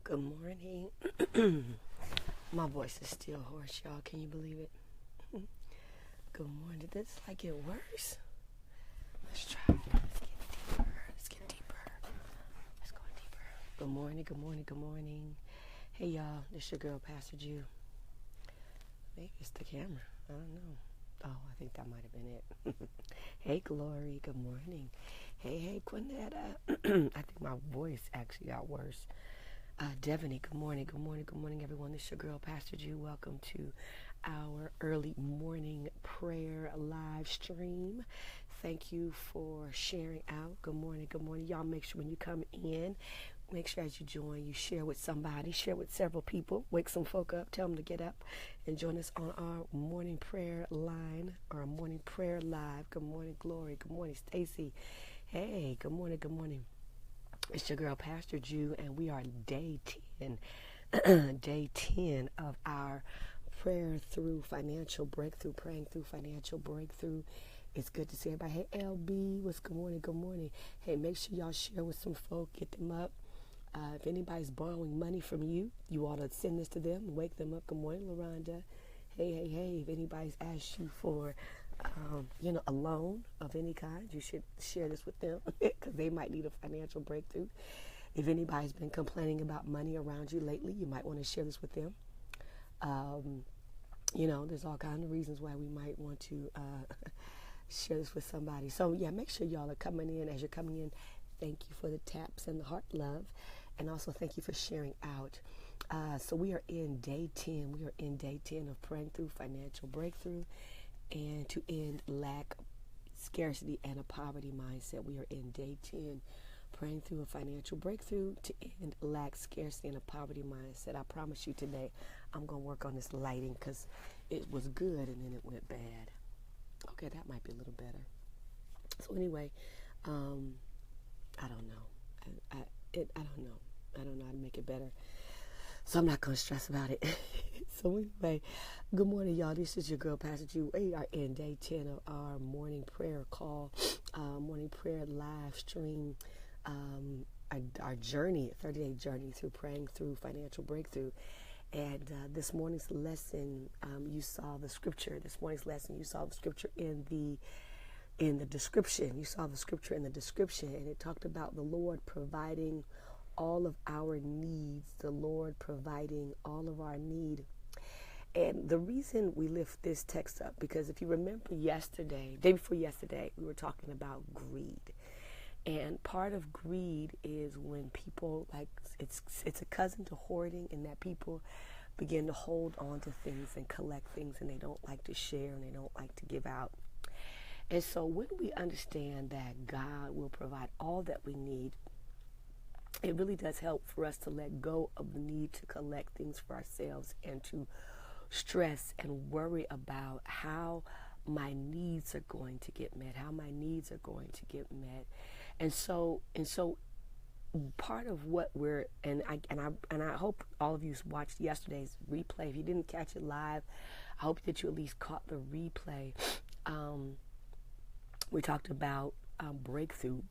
Good morning. My voice is still hoarse, y'all. Can you believe it? Good morning. Did this get worse? Let's try. Let's get deeper. Let's go deeper. Good morning. Good morning. Good morning. Hey, y'all. This your girl, Pastor Jew. Maybe it's the camera. I don't know. Oh, I think that might have been it. Hey, Glory. Good morning. Hey, Quinetta. I think my voice actually got worse. Devaney, good morning, everyone. This is your girl, Pastor Jew. Welcome to our early morning prayer live stream. Thank you for sharing out. Good morning. Y'all make sure when you come in, make sure as you join, you share with somebody, share with several people, wake some folk up, tell them to get up and join us on our morning prayer line, or our morning prayer live. Good morning, Glory. Good morning, Stacy. Hey, good morning. It's your girl, Pastor Jew, and we are day 10, day 10 of our prayer through financial breakthrough, praying through financial breakthrough. It's good to see everybody. Hey, LB, what's good morning. Hey, make sure y'all share with some folk, get them up. If anybody's borrowing money from you, you ought to send this to them, wake them up. Good morning, LaRonda. Hey, if anybody's asked you for a loan of any kind, you should share this with them because they might need a financial breakthrough. If anybody's been complaining about money around you lately, you might want to share this with them. There's all kinds of reasons why we might want to share this with somebody. So, yeah, make sure y'all are coming in. As you're coming in, thank you for the taps and the heart love. And also thank you for sharing out. So we are in day 10. We are in day 10 of praying through financial breakthrough. And to end lack, scarcity, and a poverty mindset. We are in day 10, praying through a financial breakthrough to end lack, scarcity, and a poverty mindset. I promise you today, I'm going to work on this lighting because it was good and then it went bad. Okay, that might be a little better. So anyway, I don't know. I don't know. I don't know how to make it better. So I'm not going to stress about it. So anyway, good morning, y'all. This is your girl, Pastor Jew. We are in day 10 of our morning prayer call, morning prayer live stream, our journey, 30-day journey through praying through financial breakthrough. And this morning's lesson, you saw the scripture. This morning's lesson, you saw the scripture in the description. You saw the scripture in the description, and it talked about the Lord providing all of our needs, the Lord providing all of our need. And the reason we lift this text up, because if you remember day before yesterday, we were talking about greed. And part of greed is when people, it's a cousin to hoarding, in that people begin to hold on to things and collect things, and they don't like to share and they don't like to give out. And so when we understand that God will provide all that we need, it really does help for us to let go of the need to collect things for ourselves and to stress and worry about how my needs are going to get met, And so part of what we're, and I hope all of you watched yesterday's replay. If you didn't catch it live, I hope that you at least caught the replay. We talked about breakthrough.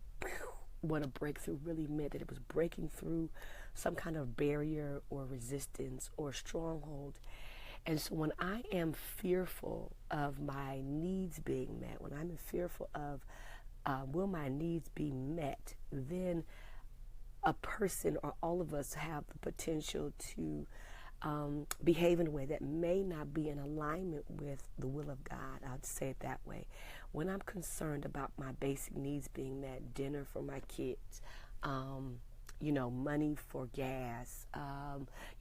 What a breakthrough really meant, that it was breaking through some kind of barrier or resistance or stronghold. And so when I am fearful of my needs being met, when I'm fearful of will my needs be met, then a person or all of us have the potential to behave in a way that may not be in alignment with the will of God. I'd say it that way. When I'm concerned about my basic needs being met, dinner for my kids, money for gas,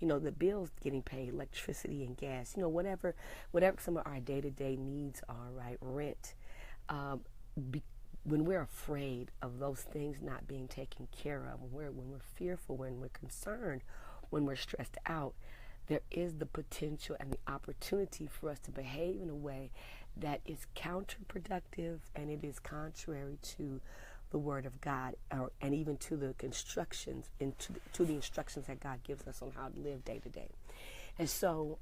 the bills getting paid, electricity and gas, whatever some of our day-to-day needs are, right? Rent. When we're afraid of those things not being taken care of, when we're fearful, when we're concerned, when we're stressed out, there is the potential and the opportunity for us to behave in a way that is counterproductive, and it is contrary to the Word of God, and even to the instructions, to the instructions that God gives us on how to live day to day. And so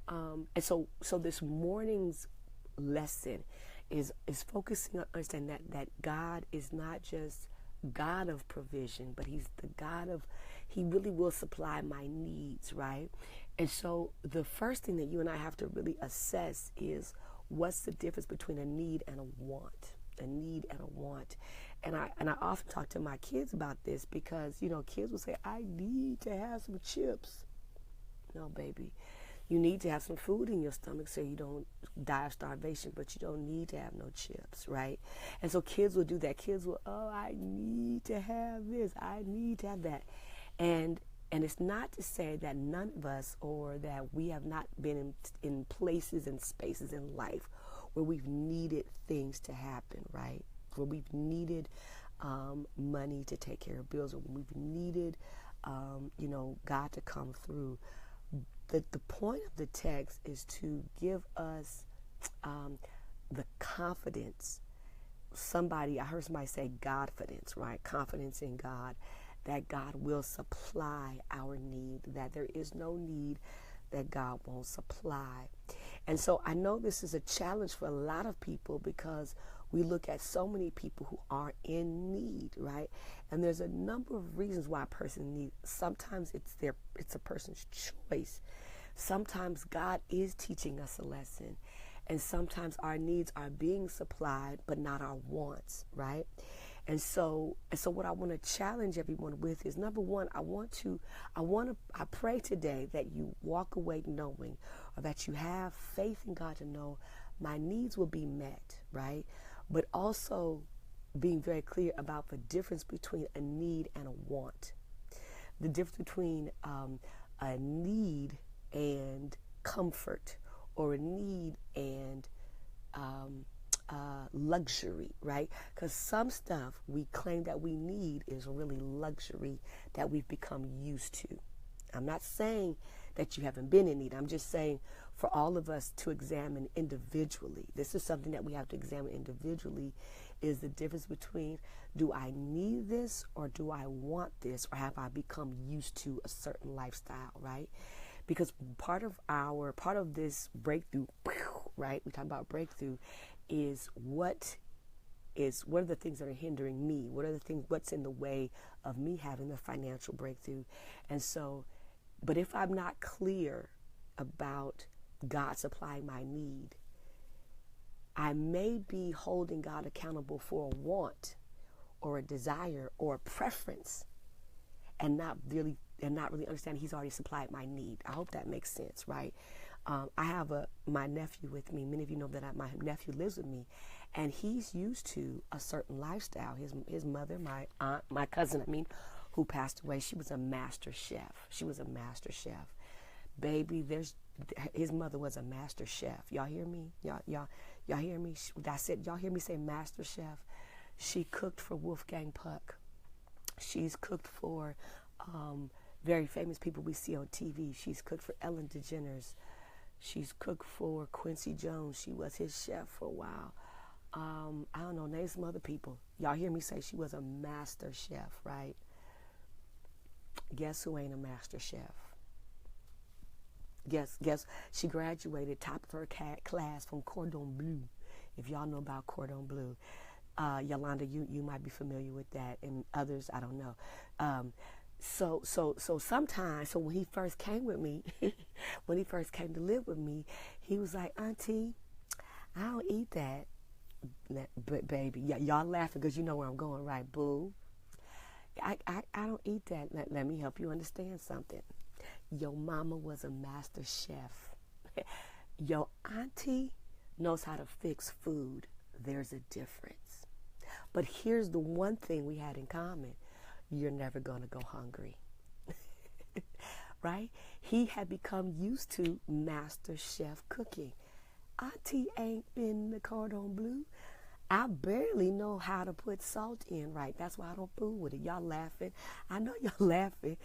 this morning's lesson is focusing on understanding that God is not just God of provision, but he's the God of, he really will supply my needs, right? And so the first thing that you and I have to really assess is, what's the difference between a need and a want? A need and a want. And I often talk to my kids about this because, kids will say, I need to have some chips. No, baby. You need to have some food in your stomach so you don't die of starvation, but you don't need to have no chips, right? And so kids will do that. Kids will, I need to have this. I need to have that. And it's not to say that none of us, or that we have not been in places and spaces in life where we've needed things to happen, right? Where we've needed money to take care of bills, or when we've needed, God to come through. The point of the text is to give us the confidence. I heard somebody say Godfidence, right? Confidence in God, that God will supply our need, that there is no need that God won't supply. And so I know this is a challenge for a lot of people because we look at so many people who are in need, right? And there's a number of reasons why a person needs. Sometimes it's a person's choice. Sometimes God is teaching us a lesson. And sometimes our needs are being supplied, but not our wants, right? And so what I want to challenge everyone with is, number one, I pray today that you walk away knowing, or that you have faith in God to know my needs will be met, right? But also being very clear about the difference between a need and a want. The difference between a need and comfort, or a need and luxury, right? Because some stuff we claim that we need is really luxury that we've become used to. I'm not saying that you haven't been in need. I'm just saying for all of us to examine individually. This is something that we have to examine individually, is the difference between, do I need this or do I want this, or have I become used to a certain lifestyle, right? Because part of this breakthrough, right? We talk about breakthrough, is what are the things that are hindering me? What's in the way of me having the financial breakthrough? And so, but if I'm not clear about God supplying my need, I may be holding God accountable for a want or a desire or a preference, and not really understand He's already supplied my need. I hope that makes sense, right? I have my nephew with me. Many of you know that my nephew lives with me, and he's used to a certain lifestyle. His mother, my cousin, who passed away, she was a master chef. Baby, his mother was a master chef. Y'all hear me? Y'all hear me? I said, y'all hear me say master chef? She cooked for Wolfgang Puck. She's cooked for very famous people we see on TV. She's cooked for Ellen DeGeneres. She's cooked for Quincy Jones. She was his chef for a while. I don't know, name some other people. Y'all hear me say she was a master chef, right? Guess who ain't a master chef? Guess she graduated top of her class from Cordon Bleu. If y'all know about Cordon Bleu. Yolanda, you might be familiar with that, and others, I don't know. So when he first came with me, when he first came to live with me, he was like, Auntie, I don't eat that. But baby, y'all laughing because you know where I'm going, right? Boo. I don't eat that. Let me help you understand something. Your mama was a master chef. Your auntie knows how to fix food. There's a difference. But here's the one thing we had in common. You're never going to go hungry. Right? He had become used to master chef cooking. Auntie ain't been the Cordon Bleu. I barely know how to put salt in right. That's why I don't fool with it. Y'all laughing. I know y'all laughing.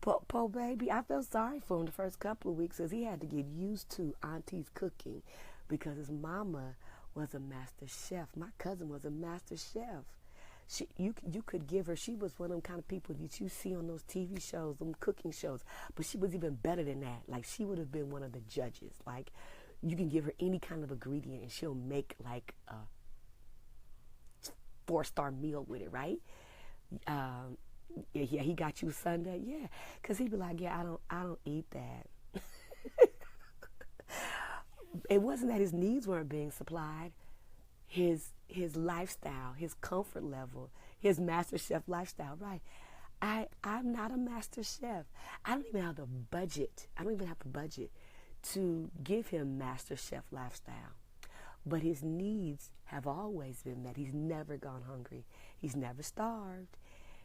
But poor baby, I felt sorry for him the first couple of weeks because he had to get used to Auntie's cooking because his mama was a master chef. My cousin was a master chef. You could give her, she was one of them kind of people that you see on those TV shows, them cooking shows, but she was even better than that. Like, she would have been one of the judges. Like, you can give her any kind of ingredient and she'll make like a 4-star meal with it, right? Um, yeah, he got you Sunday. Yeah, because he'd be like, yeah, I don't eat that. It wasn't that his needs weren't being supplied. His lifestyle, his comfort level, his master chef lifestyle. Right. I'm not a master chef. I don't even have the budget. I don't even have the budget to give him master chef lifestyle. But his needs have always been met. He's never gone hungry. He's never starved.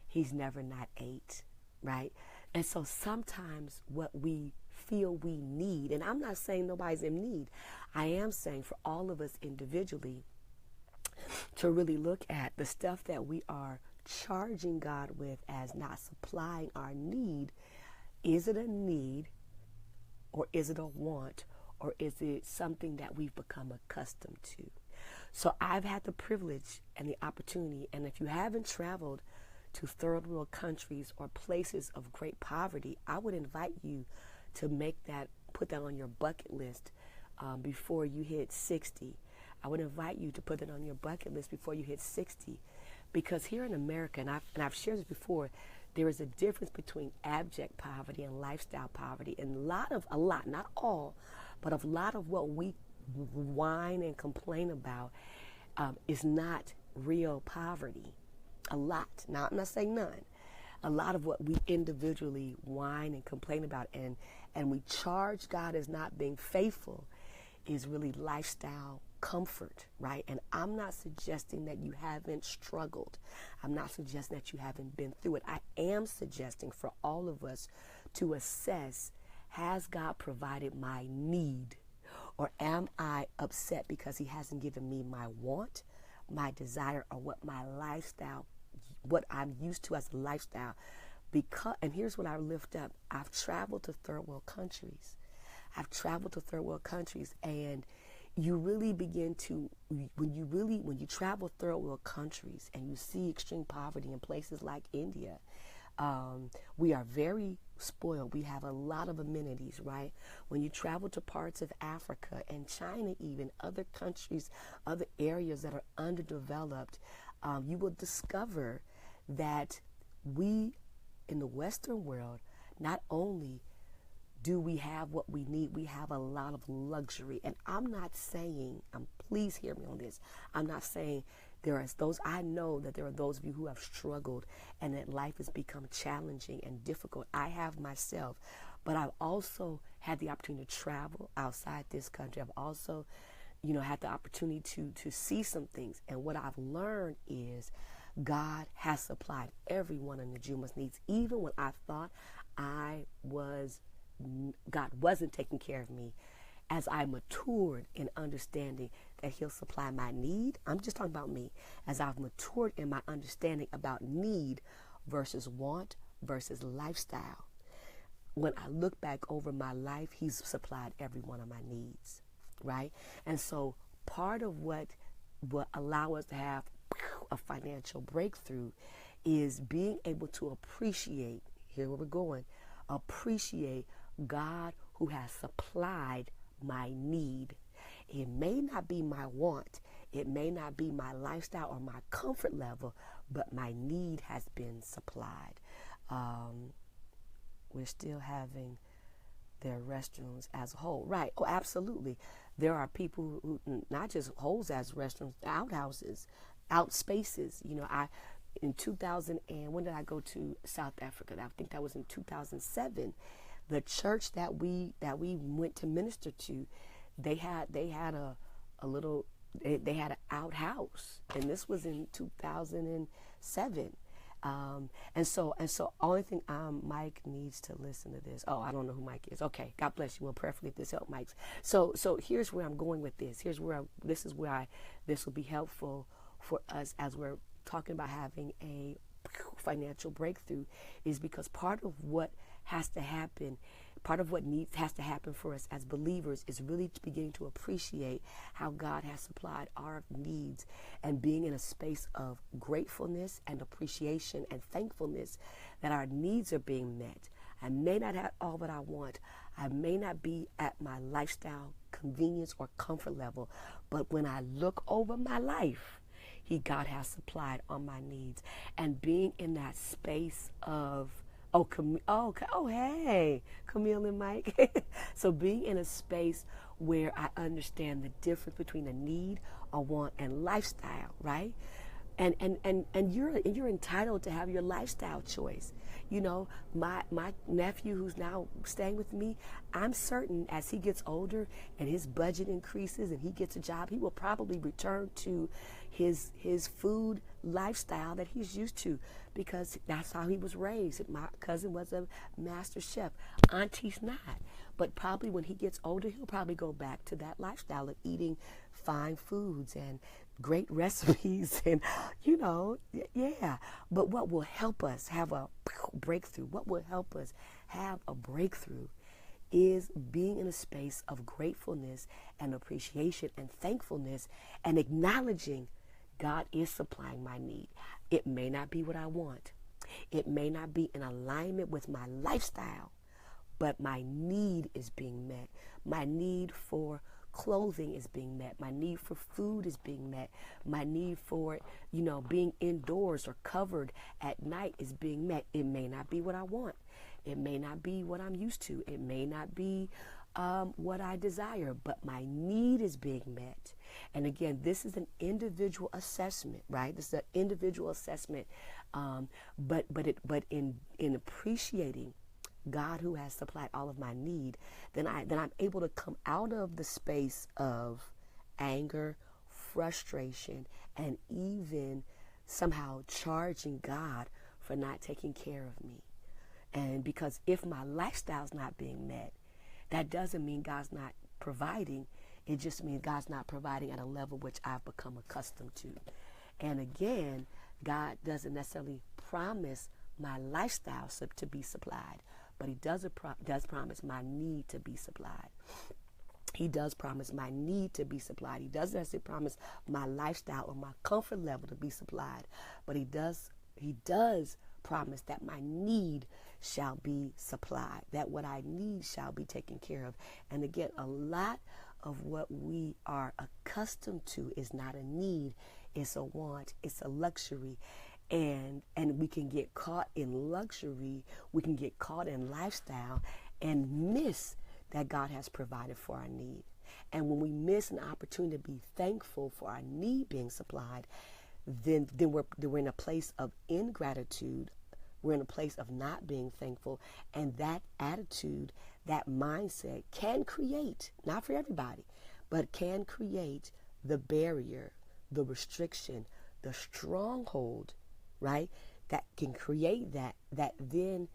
He's never not ate, right? And so sometimes what we feel we need, and I'm not saying nobody's in need. I am saying for all of us individually to really look at the stuff that we are charging God with as not supplying our need. Is it a need, or is it a want, or is it something that we've become accustomed to? So I've had the privilege and the opportunity, and if you haven't traveled to third world countries or places of great poverty, I would invite you to put that on your bucket list before you hit 60. I would invite you to put it on your bucket list before you hit 60. Because here in America, and I've shared this before, there is a difference between abject poverty and lifestyle poverty. And a lot, not all, but a lot of what we whine and complain about is not real poverty. A lot. Now, I'm not saying none. A lot of what we individually whine and complain about and we charge God as not being faithful is really lifestyle comfort, right? And I'm not suggesting that you haven't struggled. I'm not suggesting that you haven't been through it. I am suggesting for all of us to assess, has God provided my need? Or am I upset because he hasn't given me my want, my desire, or what my lifestyle, what I'm used to as a lifestyle? And here's what I lift up. I've traveled to third world countries. And you really begin to, when you travel third world countries and you see extreme poverty in places like India, we are very spoiled. We have a lot of amenities, right? When you travel to parts of Africa and China, even other countries, other areas that are underdeveloped, you will discover that we in the Western world, not only do we have what we need, we have a lot of luxury. And I'm not saying, please hear me on this, I'm not saying I know that there are those of you who have struggled and that life has become challenging and difficult. I have myself, but I've also had the opportunity to travel outside this country. I've also, had the opportunity to see some things. And what I've learned is God has supplied every one of Najuma's needs, even when I thought God wasn't taking care of me. As I matured in understanding that he'll supply my need, I'm just talking about me, as I've matured in my understanding about need versus want versus lifestyle, when I look back over my life, he's supplied every one of my needs, right? And so part of what will allow us to have a financial breakthrough is being able to appreciate, here where we're going, appreciate God who has supplied my need. It may not be my want, it may not be my lifestyle or my comfort level, but my need has been supplied. We're still having their restrooms as a whole, right? Oh, absolutely. There are people who not just holes as restrooms, outhouses, out spaces. In 2000, and when did I go to South Africa? I think that was in 2007. The church that we went to minister to, they had an outhouse, and this was in 2007. And so only thing, Mike needs to listen to this. Oh, I don't know who Mike is. Okay, God bless you. We'll prayerfully if this help Mike's. So here's where I'm going with this. This will be helpful for us as we're talking about having a financial breakthrough, is because part of what has to happen for us as believers is really beginning to appreciate how God has supplied our needs and being in a space of gratefulness and appreciation and thankfulness that our needs are being met. I may not have all that I want. I may not be at my lifestyle convenience or comfort level, but when I look over my life, God has supplied all my needs. And being in that space of, hey, Camille and Mike. So being in a space where I understand the difference between a need, a want, and lifestyle, right? And you're entitled to have your lifestyle choice. You know, my nephew who's now staying with me, I'm certain as he gets older and his budget increases and he gets a job, he will probably return to his food lifestyle that he's used to, because that's how he was raised. My cousin was a master chef. Auntie's not. But probably when he gets older, he'll probably go back to that lifestyle of eating fine foods and great recipes and, yeah. But what will help us have a breakthrough, what will help us have a breakthrough is being in a space of gratefulness and appreciation and thankfulness and acknowledging God is supplying my need. It may not be what I want. It may not be in alignment with my lifestyle, but my need is being met. My need for clothing is being met. My need for food is being met. My need for, being indoors or covered at night is being met. It may not be what I want. It may not be what I'm used to. It may not be what I desire, but my need is being met. And again, this is an individual assessment, right? This is an individual assessment. But in appreciating God who has supplied all of my need, then I'm able to come out of the space of anger, frustration, and even somehow charging God for not taking care of me. And because if my lifestyle's not being met, that doesn't mean God's not providing. It just means God's not providing at a level which I've become accustomed to. And again, God doesn't necessarily promise my lifestyle to be supplied, but he does promise my need to be supplied. He does promise my need to be supplied. He doesn't necessarily promise my lifestyle or my comfort level to be supplied, but he does promise that my need shall be supplied, that what I need shall be taken care of. And again, a lot of what we are accustomed to is not a need, it's a want, it's a luxury. And we can get caught in luxury, we can get caught in lifestyle and miss that God has provided for our need. And when we miss an opportunity to be thankful for our need being supplied, then we're in a place of ingratitude. We're in a place of not being thankful. And that attitude, that mindset can create, not for everybody, but can create the barrier, the restriction, the stronghold, right? That can create that then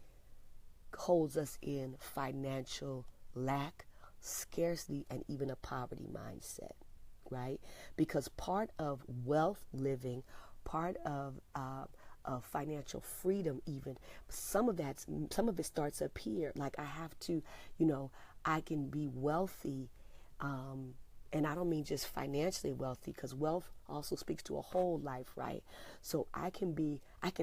holds us in financial lack, scarcity, and even a poverty mindset, right? Because part of wealth living, part of financial freedom, even some of it starts up here. Like I have to, I can be wealthy, and I don't mean just financially wealthy, because wealth also speaks to a whole life, right? So I can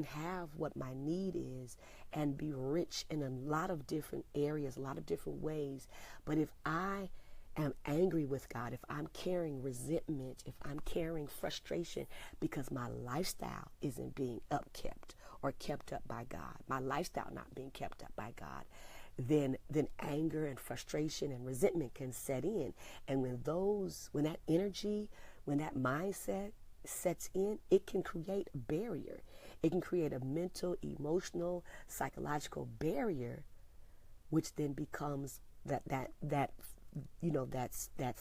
have what my need is and be rich in a lot of different areas, a lot of different ways. But if I am angry with God, if I'm carrying resentment, if I'm carrying frustration because my lifestyle isn't being upkept or kept up by God, my lifestyle not being kept up by God, then anger and frustration and resentment can set in. And when that energy, when that mindset sets in, it can create a barrier. It can create a mental, emotional, psychological barrier, which then becomes that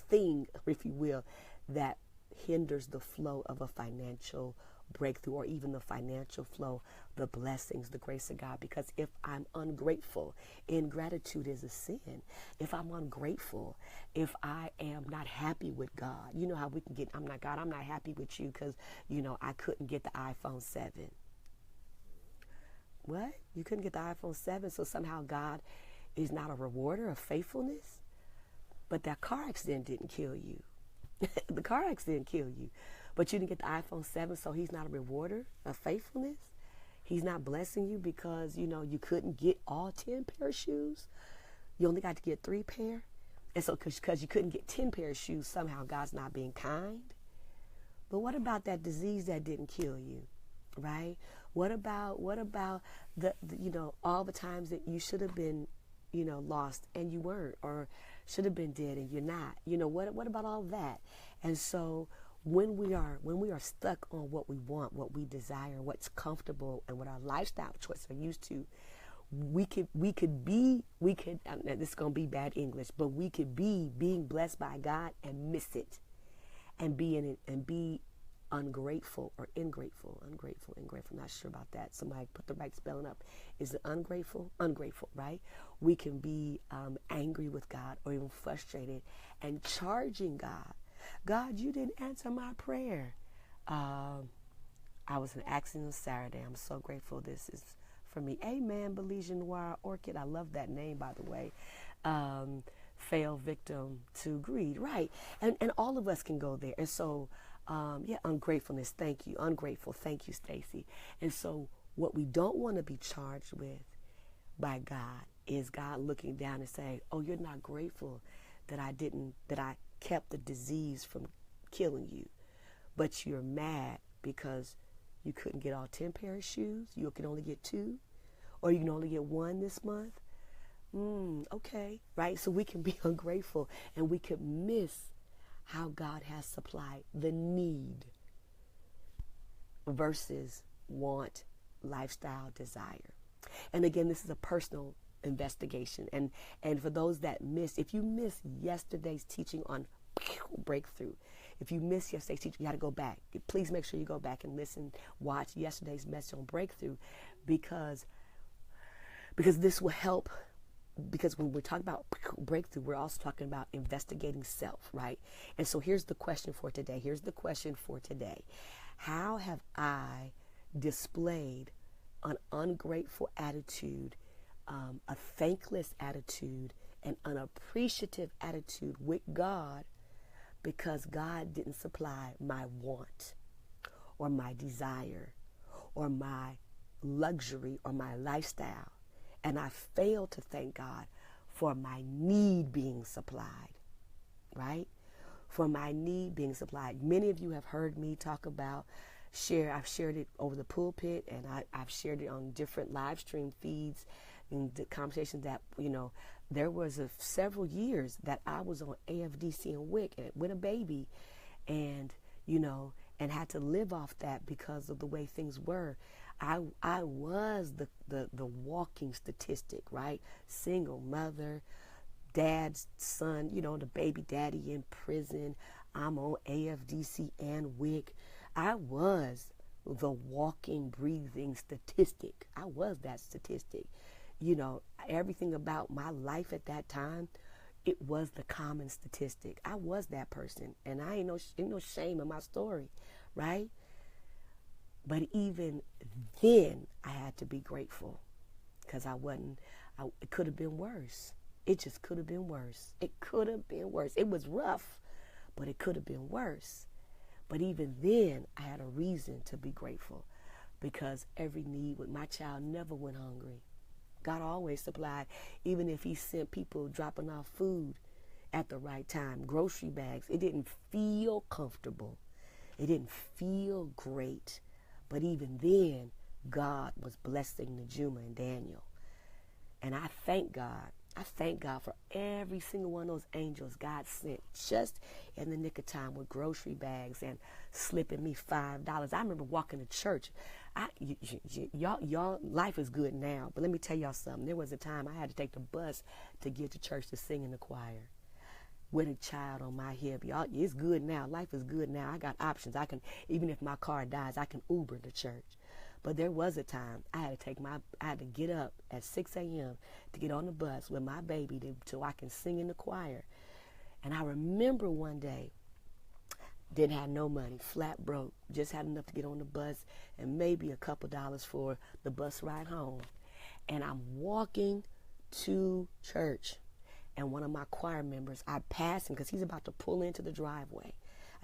thing, if you will, that hinders the flow of a financial breakthrough, or even the financial flow, the blessings, the grace of God. Because if I'm ungrateful, ingratitude is a sin. If I'm ungrateful, if I am not happy with God, you know how we can get, I'm not happy with you because, I couldn't get the iPhone 7. What? You couldn't get the iPhone 7, so somehow God is not a rewarder of faithfulness? But that car accident didn't kill you. The car accident killed you. But you didn't get the iPhone 7, so he's not a rewarder of faithfulness? He's not blessing you because, you couldn't get all 10 pair of shoes? You only got to get 3 pair? And so because you couldn't get 10 pair of shoes, somehow God's not being kind? But what about that disease that didn't kill you, right? What about the all the times that you should have been, lost and you weren't, or should have been dead and you're not? What about all that? And so when we are stuck on what we want, what we desire, what's comfortable, and what our lifestyle choices are used to, we could this is gonna be bad English, but we could be being blessed by God and miss it, and be ungrateful or ungrateful. Not sure about that. Somebody put the right spelling up. Is it ungrateful? Ungrateful, right? We can be angry with God, or even frustrated and charging God. God, you didn't answer my prayer. I was in an accident on Saturday. I'm so grateful this is for me. Amen, Belize Noir Orchid. I love that name, by the way. Fell victim to greed, right? And all of us can go there. And so, ungratefulness. Thank you. Ungrateful. Thank you, Stacy. And so what we don't want to be charged with by God is God looking down and saying, oh, you're not grateful that I kept the disease from killing you, but you're mad because you couldn't get all 10 pair of shoes. You can only get 2, or you can only get 1 this month. Okay, right? So we can be ungrateful, and we could miss how God has supplied the need versus want, lifestyle, desire. And again, this is a personal investigation. And for those that missed, if you missed yesterday's teaching on breakthrough, if you missed yesterday's teaching, you got to go back. Please make sure you go back and listen, watch yesterday's message on breakthrough, because this will help. Because when we're talking about breakthrough, we're also talking about investigating self, right? And so here's the question for today. How have I displayed an ungrateful attitude, a thankless attitude, an unappreciative attitude with God, because God didn't supply my want or my desire or my luxury or my lifestyle? And I failed to thank God for my need being supplied, right? For my need being supplied. Many of you have heard me talk about, I've shared it over the pulpit, and I've shared it on different live stream feeds, in the conversations that, there was several years that I was on AFDC and WIC with a baby, and had to live off that because of the way things were. I was the walking statistic, right? Single mother, dad's son, the baby daddy in prison. I'm on AFDC and WIC. I was the walking, breathing statistic. I was that statistic. Everything about my life at that time, it was the common statistic. I was that person, and I ain't no shame in my story, right? But even then, I had to be grateful, because it could have been worse. It just could have been worse. It could have been worse. It was rough, but it could have been worse. But even then, I had a reason to be grateful, because every need with my child never went hungry. God always supplied, even if he sent people dropping off food at the right time, grocery bags. It didn't feel comfortable. It didn't feel great. But even then, God was blessing Najuma and Daniel. And I thank God. I thank God for every single one of those angels God sent just in the nick of time with grocery bags and slipping me $5. I remember walking to church. Y'all, life is good now, but let me tell y'all something. There was a time I had to take the bus to get to church to sing in the choir with a child on my hip. Y'all, it's good now. Life is good now. I got options. I can, even if my car dies, I can Uber to church. But there was a time I had to get up at 6 a.m. to get on the bus with my baby so I can sing in the choir. And I remember one day, didn't have no money, flat broke, just had enough to get on the bus and maybe a couple dollars for the bus ride home. And I'm walking to church, and one of my choir members, I pass him because he's about to pull into the driveway.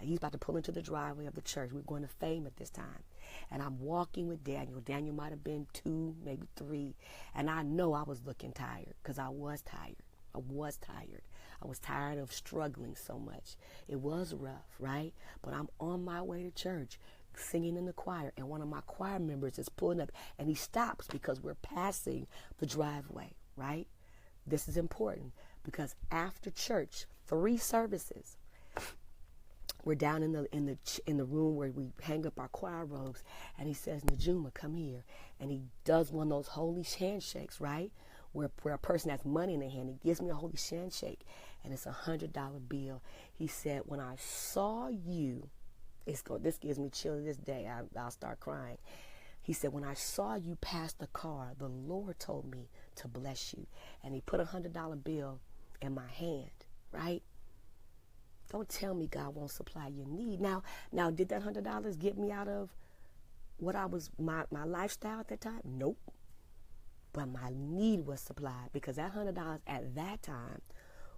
He's about to pull into the driveway of the church. We're going to Fame at this time. And I'm walking with Daniel. Daniel might have been 2, maybe 3. And I know I was looking tired, because I was tired. I was tired. I was tired of struggling so much. It was rough, right? But I'm on my way to church, singing in the choir, and one of my choir members is pulling up, and he stops because we're passing the driveway, right? This is important because after church, 3 services, we're down in the room where we hang up our choir robes, and he says, Najuma, come here. And he does one of those holy handshakes, right? Where a person has money in their hand, he gives me a holy handshake, and it's $100 bill. He said, when I saw you, this gives me chill to this day. I'll start crying. He said, when I saw you pass the car, the Lord told me to bless you. And he put a $100 bill in my hand, right? Don't tell me God won't supply your need. Now, did that $100 get me out of what I was, my lifestyle at that time? Nope. But my need was supplied because that $100 at that time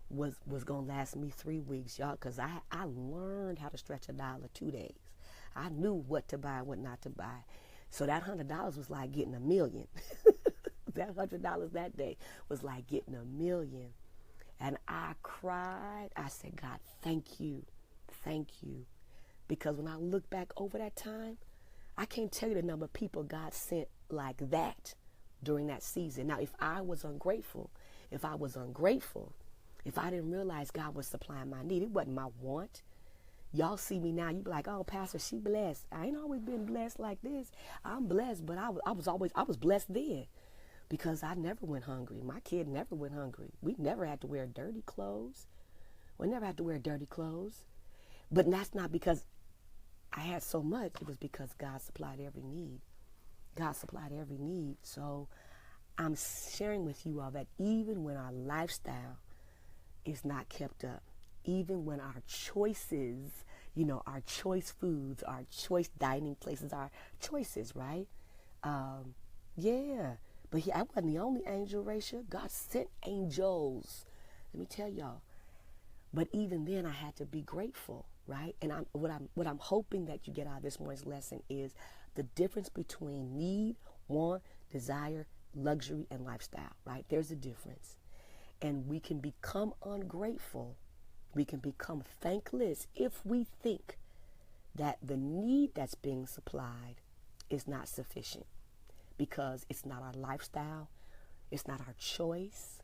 was going to last me 3 weeks, y'all, because I learned how to stretch a dollar 2 days. I knew what to buy, what not to buy. So that $100 was like getting $1 million. That $100 that day was like getting $1 million. And I cried. I said, God, thank you. Thank you. Because when I look back over that time, I can't tell you the number of people God sent like that during that season. Now, if I was ungrateful, if I didn't realize God was supplying my need, it wasn't my want. Y'all see me now, you be like, oh, Pastor, she blessed. I ain't always been blessed like this. I'm blessed, but I was blessed then. Because I never went hungry. My kid never went hungry. We never had to wear dirty clothes. We never had to wear dirty clothes. But that's not because I had so much. It was because God supplied every need. God supplied every need. So I'm sharing with you all that even when our lifestyle is not kept up, even when our choices, our choice foods, our choice dining places, our choices, right? But I wasn't the only angel, Rachel. God sent angels. Let me tell y'all. But even then, I had to be grateful, right? And what I'm hoping that you get out of this morning's lesson is the difference between need, want, desire, luxury, and lifestyle, right? There's a difference. And we can become ungrateful. We can become thankless if we think that the need that's being supplied is not sufficient. Because it's not our lifestyle, it's not our choice,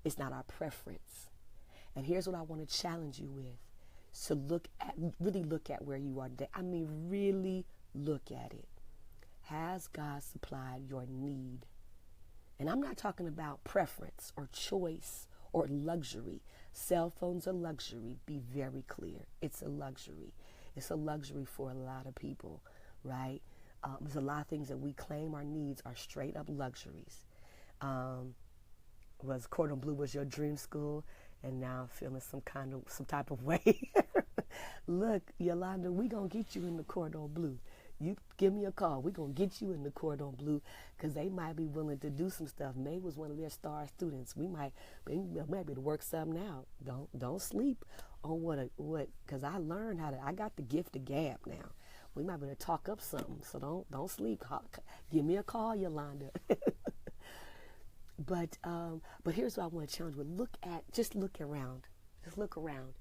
it's not our preference. And here's what I want to challenge you with. So really look at where you are today. I mean, really look at it. Has God supplied your need? And I'm not talking about preference or choice or luxury. Cell phones are luxury. Be very clear. It's a luxury. It's a luxury for a lot of people, right? There's a lot of things that we claim our needs are straight up luxuries. Was Cordon Bleu was your dream school, and now I'm feeling some type of way. Look, Yolanda, we gonna get you in the Cordon Bleu. You give me a call. We're going to get you in the Cordon Bleu because they might be willing to do some stuff. May was one of their star students. We might be able to work something out. Don't sleep on what because I learned I got the gift of gab now. We might be able to talk up something. So don't sleep. Give me a call, Yolanda. But here's what I want to challenge with. Just look around. Just look around.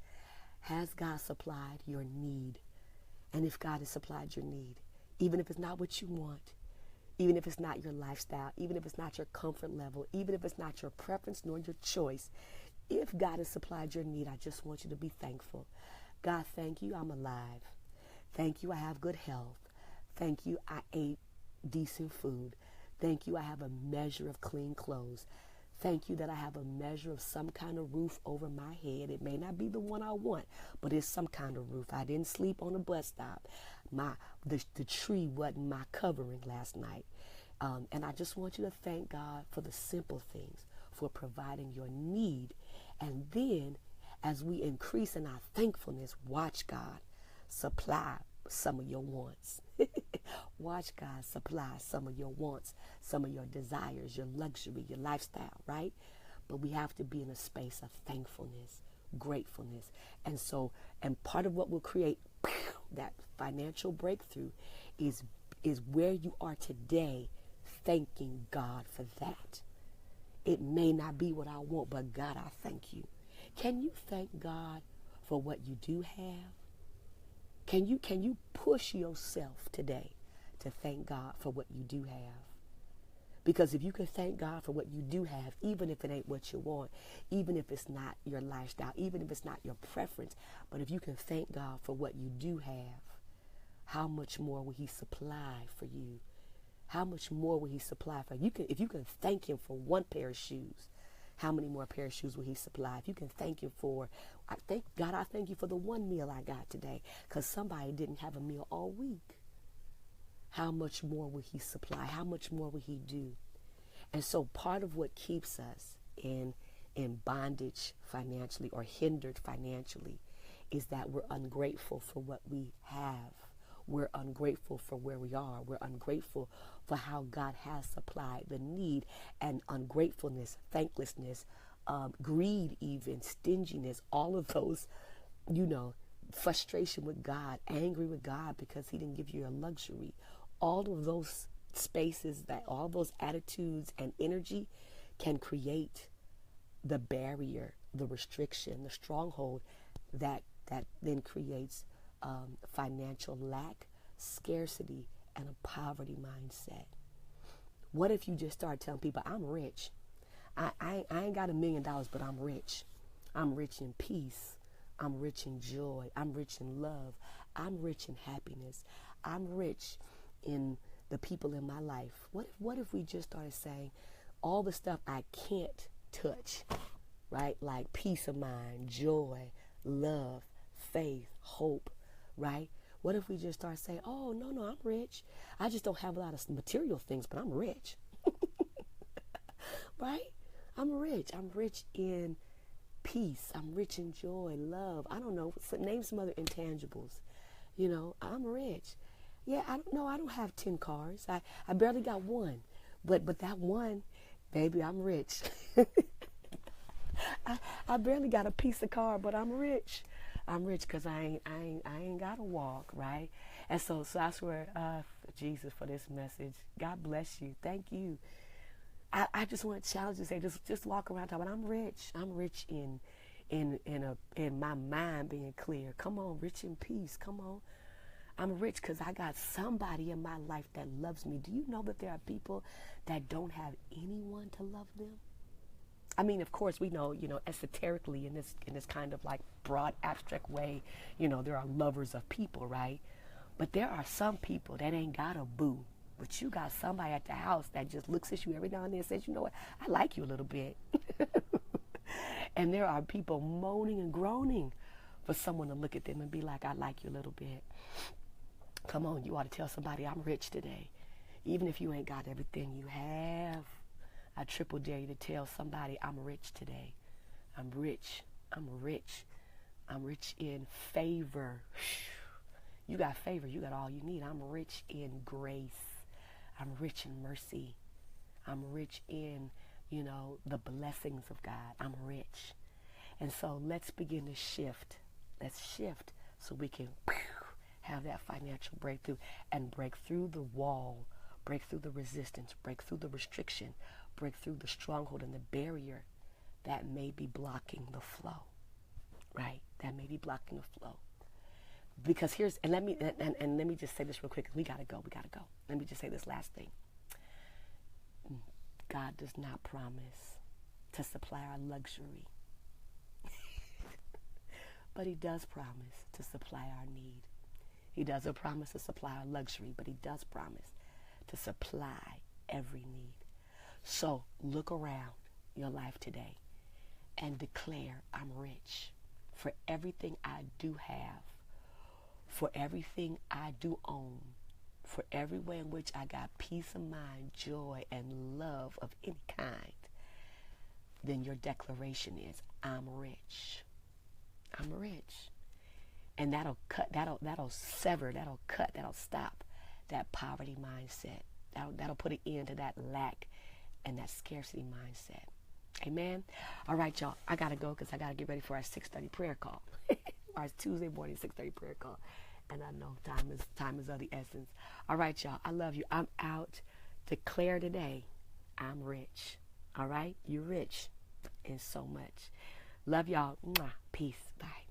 Has God supplied your need? And if God has supplied your need, even if it's not what you want, even if it's not your lifestyle, even if it's not your comfort level, even if it's not your preference nor your choice, if God has supplied your need, I just want you to be thankful. God, thank you, I'm alive. Thank you, I have good health. Thank you, I ate decent food. Thank you, I have a measure of clean clothes. Thank you that I have a measure of some kind of roof over my head. It may not be the one I want, but it's some kind of roof. I didn't sleep on a bus stop. The tree wasn't my covering last night. And I just want you to thank God for the simple things, for providing your need. And then as we increase in our thankfulness, watch God supply some of your wants. Watch God supply some of your wants, some of your desires, your luxury, your lifestyle, right? But we have to be in a space of thankfulness, gratefulness. And part of what will create that financial breakthrough is where you are today, thanking God for that. It may not be what I want, but God, I thank you. Can you thank God for what you do have? Can you push yourself today to thank God for what you do have? Because if you can thank God for what you do have, even if it ain't what you want, even if it's not your lifestyle, even if it's not your preference, but if you can thank God for what you do have, how much more will he supply for you? How much more will he supply for you? If you can thank him for one pair of shoes, how many more pair of shoes will he supply? If you can thank him for, I thank you for the one meal I got today, because somebody didn't have a meal all week. How much more will he supply? How much more will he do? And so part of what keeps us in bondage financially or hindered financially is that we're ungrateful for what we have. We're ungrateful for where we are. We're ungrateful for how God has supplied the need, and ungratefulness, thanklessness, greed even, stinginess, all of those, frustration with God, angry with God because he didn't give you a luxury. All of those spaces, all those attitudes and energy can create the barrier, the restriction, the stronghold that then creates financial lack, scarcity, and a poverty mindset. What if you just start telling people, I'm rich. I ain't got $1 million, but I'm rich. I'm rich in peace. I'm rich in joy. I'm rich in love. I'm rich in happiness. I'm rich in the people in my life. What if we just started saying all the stuff I can't touch, right? Like peace of mind, joy, love, faith, hope, right? What if we just start saying, oh, no, I'm rich. I just don't have a lot of material things, but I'm rich. Right? I'm rich. I'm rich in peace. I'm rich in joy, love. I don't know. Name some other intangibles. I'm rich. Yeah, I don't have 10 cars. I barely got one. But that one, baby, I'm rich. I barely got a piece of car, but I'm rich. I'm rich because I ain't got to walk, right? And so I swear, Jesus, for this message. God bless you. Thank you. I just want to challenge you to say, just walk around talking, I'm rich. I'm rich in my mind being clear. Come on, rich in peace. Come on. I'm rich because I got somebody in my life that loves me. Do you know that there are people that don't have anyone to love them? I mean, of course, we know, esoterically in this kind of like broad abstract way, there are lovers of people, right? But there are some people that ain't got a boo. But you got somebody at the house that just looks at you every now and then and says, you know what, I like you a little bit. And there are people moaning and groaning for someone to look at them and be like, I like you a little bit. Come on, you ought to tell somebody I'm rich today. Even if you ain't got everything you have, I triple dare you to tell somebody I'm rich today. I'm rich. I'm rich. I'm rich in favor. You got favor. You got all you need. I'm rich in grace. I'm rich in mercy. I'm rich in, the blessings of God. I'm rich. And so let's begin to shift. Let's shift so we can have that financial breakthrough and break through the wall, break through the resistance, break through the restriction, break through the stronghold and the barrier that may be blocking the flow, right? That may be blocking the flow. Because let me just say this real quick. We gotta go. Let me just say this last thing. God does not promise to supply our luxury, but he does promise to supply our need. He doesn't promise to supply our luxury, but he does promise to supply every need. So look around your life today and declare, I'm rich for everything I do have, for everything I do own, for every way in which I got peace of mind, joy, and love of any kind. Then your declaration is, I'm rich. I'm rich. And that'll stop that poverty mindset. That'll put an end to that lack and that scarcity mindset. Amen. All right, y'all. I gotta go because I gotta get ready for our 6:30 prayer call. Our Tuesday morning 6:30 prayer call. And I know time is of the essence. All right, y'all. I love you. I'm out. Declare today, I'm rich. All right? You're rich in so much. Love y'all. Mwah. Peace. Bye.